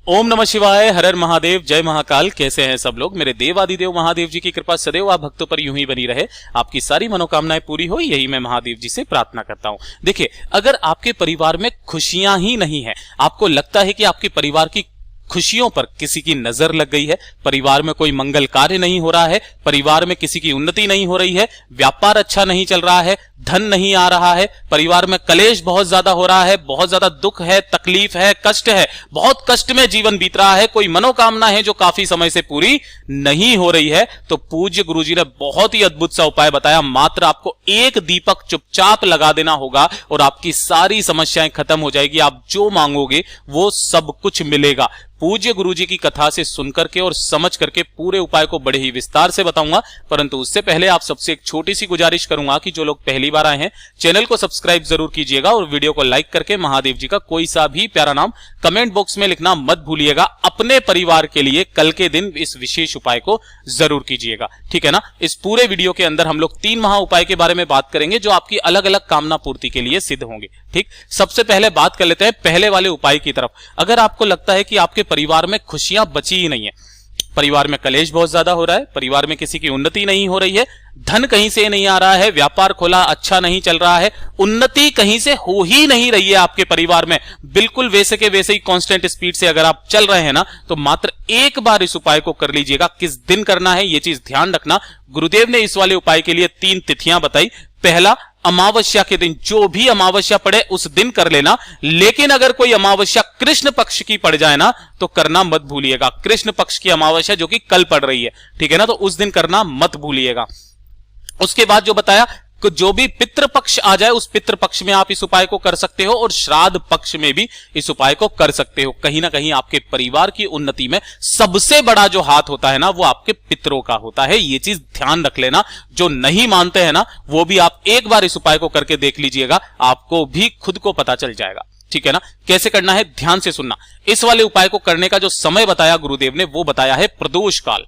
ओम नमः शिवाय, हर हर महादेव, जय महाकाल। कैसे हैं सब लोग? मेरे देवादिदेव महादेव जी की कृपा सदैव आप भक्तों पर यूं ही बनी रहे, आपकी सारी मनोकामनाएं पूरी हो, यही मैं महादेव जी से प्रार्थना करता हूं। देखिए, अगर आपके परिवार में खुशियां ही नहीं है, आपको लगता है कि आपके परिवार की खुशियों पर किसी की नजर लग गई है, परिवार में कोई मंगल कार्य नहीं हो रहा है, परिवार में किसी की उन्नति नहीं हो रही है, व्यापार अच्छा नहीं चल रहा है, धन नहीं आ रहा है, परिवार में कलेश बहुत ज्यादा हो रहा है, बहुत ज्यादा दुख है, तकलीफ है, कष्ट है, बहुत कष्ट में जीवन बीत रहा है, कोई मनोकामना है जो काफी समय से पूरी नहीं हो रही है, तो पूज्य गुरुजी ने बहुत ही अद्भुत सा उपाय बताया। मात्र आपको एक दीपक चुपचाप लगा देना होगा और आपकी सारी समस्याएं खत्म हो जाएगी। आप जो मांगोगे वो सब कुछ मिलेगा। पूज्य गुरुजी की कथा से सुनकर के और समझ करके पूरे उपाय को बड़े ही विस्तार से बताऊंगा, परंतु उससे पहले आप सबसे एक छोटी सी गुजारिश करूंगा कि जो लोग पहली बार आए हैं, चैनल को सब्सक्राइब जरूर कीजिएगा और वीडियो को लाइक करके महादेव जी का कोई सा भी प्यारा नाम कमेंट बॉक्स में लिखना मत भूलिएगा। अपने परिवार के लिए कल के दिन इस विशेष उपाय को जरूर कीजिएगा, ठीक है ना। इस पूरे वीडियो के अंदर हम लोग 3 महा उपाय के बारे में बात करेंगे जो आपकी अलग अलग कामना पूर्ति के लिए सिद्ध होंगे। ठीक, सबसे पहले बात कर लेते हैं पहले वाले उपाय की तरफ। अगर आपको लगता है कि आपके परिवार में खुशियां बची ही नहीं है, परिवार में कलेश बहुत ज्यादा हो रहा है, परिवार में किसी की उन्नति नहीं हो रही है, धन कहीं से नहीं आ रहा है, व्यापार खोला अच्छा नहीं चल रहा है, उन्नति कहीं से हो ही नहीं रही है आपके परिवार में, बिल्कुल वैसे के वैसे ही कांस्टेंट स्पीड से अगर आप चल रहे हैं ना, तो मात्र एक बार इस उपाय को कर लीजिएगा। किस दिन करना है ये चीज ध्यान रखना। गुरुदेव ने इस वाले उपाय के लिए 3 तिथियां बताई। पहला, अमावस्या के दिन, जो भी अमावस्या पड़े उस दिन कर लेना, लेकिन अगर कोई अमावस्या कृष्ण पक्ष की पड़ जाए ना तो करना मत भूलिएगा। कृष्ण पक्ष की अमावस्या जो कि कल पड़ रही है, ठीक है ना, तो उस दिन करना मत भूलिएगा। उसके बाद जो बताया कि जो भी पितृपक्ष आ जाए उस पितृपक्ष में आप इस उपाय को कर सकते हो और श्राद्ध पक्ष में भी इस उपाय को कर सकते हो। कहीं ना कहीं आपके परिवार की उन्नति में सबसे बड़ा जो हाथ होता है ना वो आपके पितरों का होता है, ये चीज ध्यान रख लेना। जो नहीं मानते हैं ना वो भी आप एक बार इस उपाय को करके देख लीजिएगा, आपको भी खुद को पता चल जाएगा, ठीक है ना। कैसे करना है ध्यान से सुनना। इस वाले उपाय को करने का जो समय बताया गुरुदेव ने वो बताया है प्रदोष काल,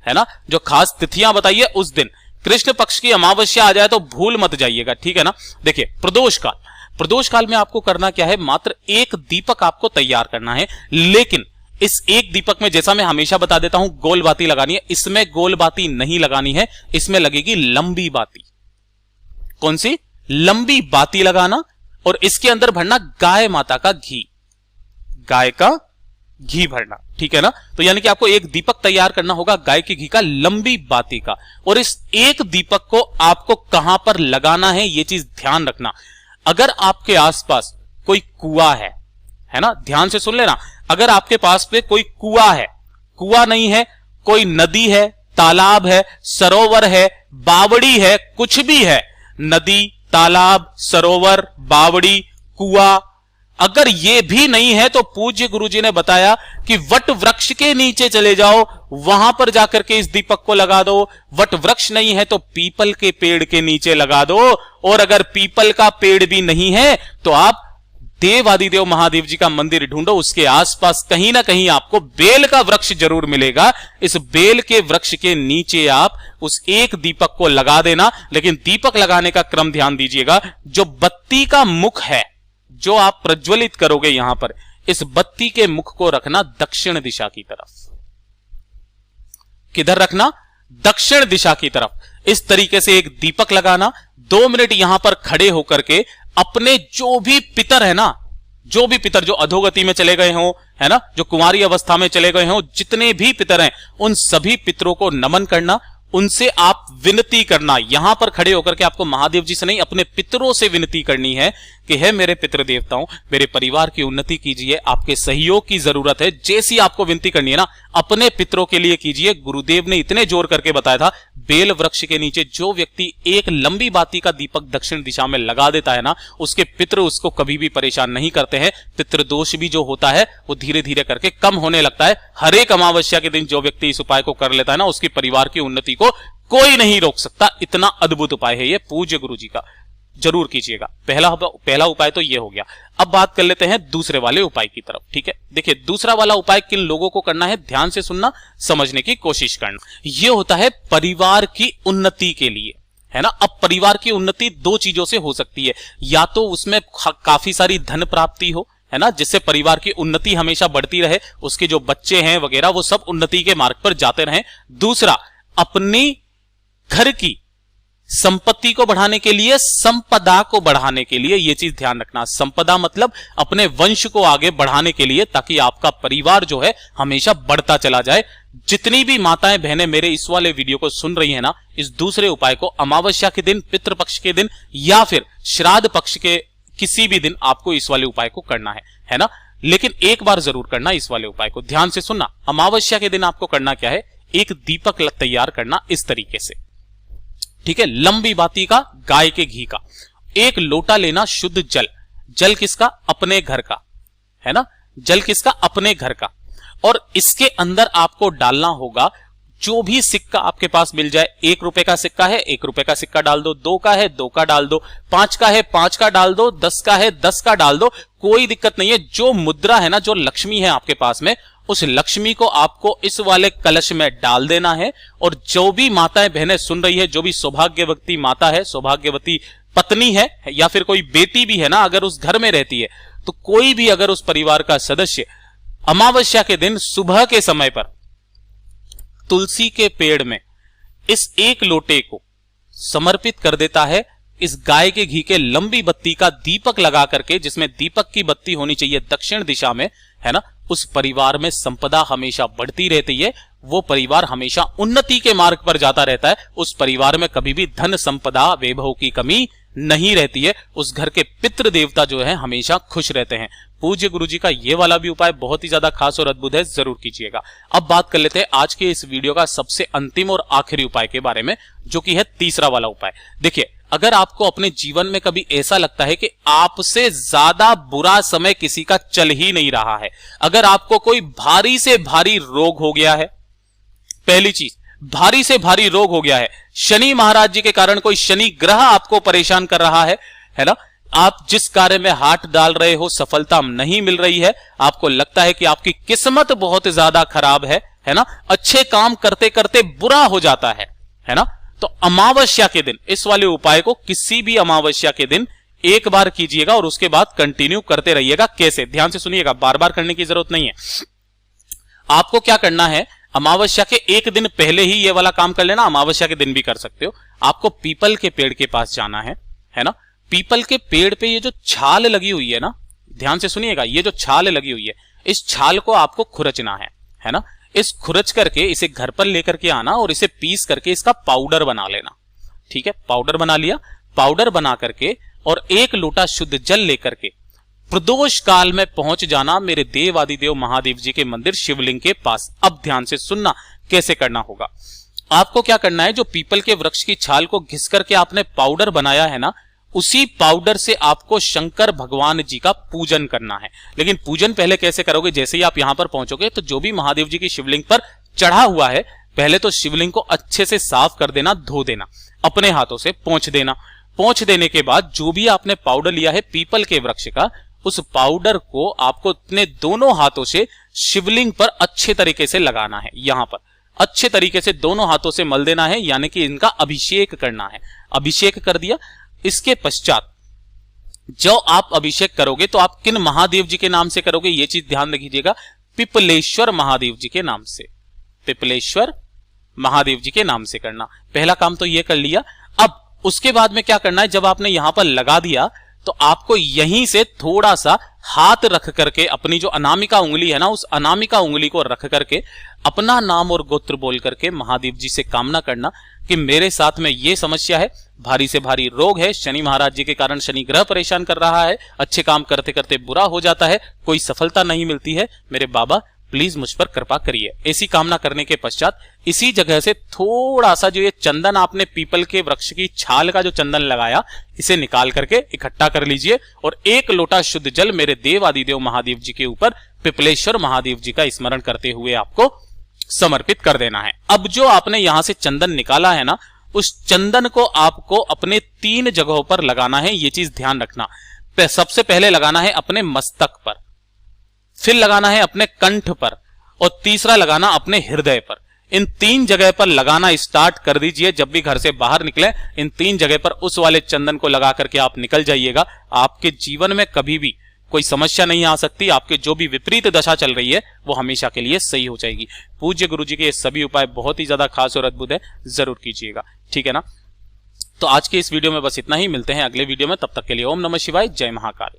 है ना। जो खास तिथियां बताइए उस दिन कृष्ण पक्ष की अमावस्या आ जाए तो भूल मत जाइएगा, ठीक है ना। देखिए, प्रदोष काल में आपको करना क्या है, मात्र एक दीपक आपको तैयार करना है, लेकिन इस एक दीपक में जैसा मैं हमेशा बता देता हूं गोल बाती लगानी है। इसमें गोल बाती नहीं लगानी है, इसमें लगेगी लंबी बाती। कौन सी? लंबी बाती लगाना और इसके अंदर भरना गाय माता का घी, गाय का घी भरना, ठीक है ना। तो यानी कि आपको एक दीपक तैयार करना होगा गाय के घी का, लंबी बाती का। और इस एक दीपक को आपको कहां पर लगाना है ये चीज ध्यान रखना। अगर आपके आसपास कोई कुआं है ना, ध्यान से सुन लेना। अगर आपके पास पे कोई कुआं है, कुआं नहीं है, कोई नदी है, तालाब है, सरोवर है, बावड़ी है, कुछ भी है, नदी, तालाब, सरोवर, बावड़ी, कुआं, अगर ये भी नहीं है तो पूज्य गुरुजी ने बताया कि वट वृक्ष के नीचे चले जाओ, वहां पर जाकर के इस दीपक को लगा दो। वट वृक्ष नहीं है तो पीपल के पेड़ के नीचे लगा दो, और अगर पीपल का पेड़ भी नहीं है तो आप देवादिदेव महादेव जी का मंदिर ढूंढो, उसके आसपास कहीं ना कहीं आपको बेल का वृक्ष जरूर मिलेगा। इस बेल के वृक्ष के नीचे आप उस एक दीपक को लगा देना। लेकिन दीपक लगाने का क्रम ध्यान दीजिएगा। जो बत्ती का मुख है जो आप प्रज्वलित करोगे यहां पर, इस बत्ती के मुख को रखना दक्षिण दिशा की तरफ। किधर रखना? दक्षिण दिशा की तरफ। इस तरीके से एक दीपक लगाना, 2 मिनट यहां पर खड़े होकर के अपने जो भी पितर है ना, जो भी पितर जो अधोगति में चले गए हो, है ना, जो कुंवारी अवस्था में चले गए हो, जितने भी पितर हैं उन सभी पितरों को नमन करना, उनसे आप विनती करना। यहां पर खड़े होकर के आपको महादेव जी से नहीं, अपने पितरों से विनती करनी है कि हे मेरे पितृ देवताओं, मेरे परिवार की उन्नति कीजिए, आपके सहयोग की जरूरत है। जैसी आपको विनती करनी है ना, अपने पितरों के लिए कीजिए। गुरुदेव ने इतने जोर करके बताया था, बेल वृक्ष के नीचे जो व्यक्ति एक लंबी बाती का दीपक दक्षिण दिशा में लगा देता है ना, उसके पितृ उसको कभी भी परेशान नहीं करते हैं। पितृदोष भी जो होता है वो धीरे धीरे करके कम होने लगता है। हर एक अमावस्या के दिन जो व्यक्ति इस उपाय को कर लेता है ना, उसके परिवार की उन्नति को कोई नहीं रोक सकता। इतना अद्भुत उपाय है ये पूज्य गुरुजी का, जरूर कीजिएगा। पहला उपाय तो ये हो गया। अब बात कर लेते हैं दूसरे वाले उपाय की तरफ, ठीक है। देखिए, दूसरा वाला उपाय किन लोगों को करना है, ध्यान से सुनना, समझने की कोशिश करना। यह होता है परिवार की उन्नति के लिए, है ना। अब परिवार की उन्नति 2 चीजों से हो सकती है, या तो उसमें काफी सारी धन प्राप्ति हो, है ना, जिससे परिवार की उन्नति हमेशा बढ़ती रहे, उसके जो बच्चे हैं वगैरह वो सब उन्नति के मार्ग पर जाते रहें। दूसरा, अपनी घर की संपत्ति को बढ़ाने के लिए, संपदा को बढ़ाने के लिए, ये चीज ध्यान रखना, संपदा मतलब अपने वंश को आगे बढ़ाने के लिए, ताकि आपका परिवार जो है हमेशा बढ़ता चला जाए। जितनी भी माताएं बहनें मेरे इस वाले वीडियो को सुन रही है ना, इस दूसरे उपाय को अमावस्या के दिन, पितृपक्ष के दिन या फिर श्राद्ध पक्ष के किसी भी दिन आपको इस वाले उपाय को करना है ना। लेकिन एक बार जरूर करना इस वाले उपाय को, ध्यान से सुनना। अमावस्या के दिन आपको करना क्या है, एक दीपक तैयार करना इस तरीके से, ठीक है, लंबी बाती का, गाय के घी का। एक लोटा लेना शुद्ध जल, जल किसका, अपने घर का, है ना, जल किसका, अपने घर का। और इसके अंदर आपको डालना होगा जो भी सिक्का आपके पास मिल जाए। 1 रुपए का सिक्का है, 1 रुपए का सिक्का डाल दो, 2 का है 2 का डाल दो, 5 का है 5 का डाल दो, 10 का है 10 का डाल दो, कोई दिक्कत नहीं है। जो मुद्रा है ना, जो लक्ष्मी है आपके पास में, उस लक्ष्मी को आपको इस वाले कलश में डाल देना है। और जो भी माताएं बहनें सुन रही है, जो भी सौभाग्यवती माता है, सौभाग्यवती पत्नी है या फिर कोई बेटी भी है ना, अगर उस घर में रहती है, तो कोई भी अगर उस परिवार का सदस्य अमावस्या के दिन सुबह के समय पर तुलसी के पेड़ में इस 1 लोटे को समर्पित कर देता है, इस गाय के घी के लंबी बत्ती का दीपक लगा करके, जिसमें दीपक की बत्ती होनी चाहिए दक्षिण दिशा में, है ना, उस परिवार में संपदा हमेशा बढ़ती रहती है, वो परिवार हमेशा उन्नति के मार्ग पर जाता रहता है। उस परिवार में कभी भी धन संपदा वैभव की कमी नहीं रहती है। उस घर के पितृ देवता जो है हमेशा खुश रहते हैं। पूज्य गुरुजी का ये वाला भी उपाय बहुत ही ज्यादा खास और अद्भुत है, जरूर कीजिएगा। अब बात कर लेते हैं आज के इस वीडियो का सबसे अंतिम और आखिरी उपाय के बारे में, जो कि है तीसरा वाला उपाय। देखिए, अगर आपको अपने जीवन में कभी ऐसा लगता है कि आपसे ज्यादा बुरा समय किसी का चल ही नहीं रहा है, अगर आपको कोई भारी से भारी रोग हो गया है, पहली चीज, भारी से रोग हो गया है, शनि महाराज जी के कारण कोई शनि ग्रह आपको परेशान कर रहा है ना, आप जिस कार्य में हाथ डाल रहे हो सफलता नहीं मिल रही है, आपको लगता है कि आपकी किस्मत बहुत ज्यादा खराब है ना, अच्छे काम करते करते बुरा हो जाता है ना, तो अमावस्या के दिन इस वाले उपाय को किसी भी अमावस्या के दिन एक बार कीजिएगा और उसके बाद कंटिन्यू करते रहिएगा। कैसे, ध्यान से सुनिएगा, बार बार करने की जरूरत नहीं है। आपको क्या करना है, अमावस्या के 1 दिन पहले ही ये वाला काम कर लेना, अमावस्या के दिन भी कर सकते हो। आपको पीपल के पेड़ के पास जाना है ना, पीपल के पेड़ पे ये जो छाल लगी हुई है ना, ध्यान से सुनिएगा, ये जो छाल लगी हुई है, इस छाल को आपको खुरचना है ना, इस खुरच करके इसे घर पर लेकर के आना और इसे पीस करके इसका पाउडर बना लेना, ठीक है, पाउडर बना लिया। पाउडर बना करके और 1 लोटा शुद्ध जल लेकर के प्रदोष काल में पहुंच जाना मेरे देव आदिदेव महादेव जी के मंदिर शिवलिंग के पास। अब ध्यान से सुनना कैसे करना होगा। आपको क्या करना है, जो पीपल के वृक्ष की छाल को घिस करके आपने पाउडर बनाया है ना, उसी पाउडर से आपको शंकर भगवान जी का पूजन करना है। लेकिन पूजन पहले कैसे करोगे, जैसे ही आप यहां पर पहुंचोगे तो जो भी महादेव जी की शिवलिंग पर चढ़ा हुआ है, पहले तो शिवलिंग को अच्छे से साफ कर देना, धो देना, अपने हाथों से पोंछ देना। पोंछ देने के बाद जो भी आपने पाउडर लिया है पीपल के वृक्ष का, उस पाउडर को आपको अपने दोनों हाथों से शिवलिंग पर अच्छे तरीके से लगाना है। यहां पर अच्छे तरीके से दोनों हाथों से मल देना है, यानी कि इनका अभिषेक करना है। अभिषेक कर दिया, इसके पश्चात जो आप अभिषेक करोगे तो आप किन महादेव जी के नाम से करोगे, ये चीज ध्यान रखिएगा, पिपलेश्वर महादेव जी के नाम से, पिपलेश्वर महादेव जी के नाम से करना। पहला काम तो ये कर लिया। अब उसके बाद में क्या करना है, जब आपने यहां पर लगा दिया तो आपको यहीं से थोड़ा सा हाथ रख करके अपनी जो अनामिका उंगली है ना, उस अनामिका उंगली को रख करके अपना नाम और गोत्र बोल करके महादेव जी से कामना करना कि मेरे साथ में ये समस्या है, भारी से भारी रोग है, शनि महाराज जी के कारण शनि ग्रह परेशान कर रहा है, अच्छे काम करते करते बुरा हो जाता है, कोई सफलता नहीं मिलती है, मेरे बाबा प्लीज मुझ पर कृपा करिए। ऐसी कामना करने के पश्चात इसी जगह से थोड़ा सा जो ये चंदन आपने पीपल के वृक्ष की छाल का जो चंदन लगाया, इसे निकाल करके इकट्ठा कर लीजिए और 1 लोटा शुद्ध जल मेरे देव आदिदेव महादेव जी के ऊपर पिपलेश्वर महादेव जी का स्मरण करते हुए आपको समर्पित कर देना है। अब जो आपने यहां से चंदन निकाला है ना, उस चंदन को आपको अपने 3 जगहों पर लगाना है। ये चीज ध्यान रखना, सबसे पहले लगाना है अपने मस्तक पर, फिर लगाना है अपने कंठ पर और तीसरा लगाना अपने हृदय पर। इन 3 जगह पर लगाना स्टार्ट कर दीजिए। जब भी घर से बाहर निकले इन 3 जगह पर उस वाले चंदन को लगा करके आप निकल जाइएगा। आपके जीवन में कभी भी कोई समस्या नहीं आ सकती, आपके जो भी विपरीत दशा चल रही है वो हमेशा के लिए सही हो जाएगी। पूज्य गुरु जी के ये सभी उपाय बहुत ही ज्यादा खास और अद्भुत है, जरूर कीजिएगा, ठीक है ना। तो आज के इस वीडियो में बस इतना ही, मिलते हैं अगले वीडियो में, तब तक के लिए ओम नमः शिवाय, जय महाकाल।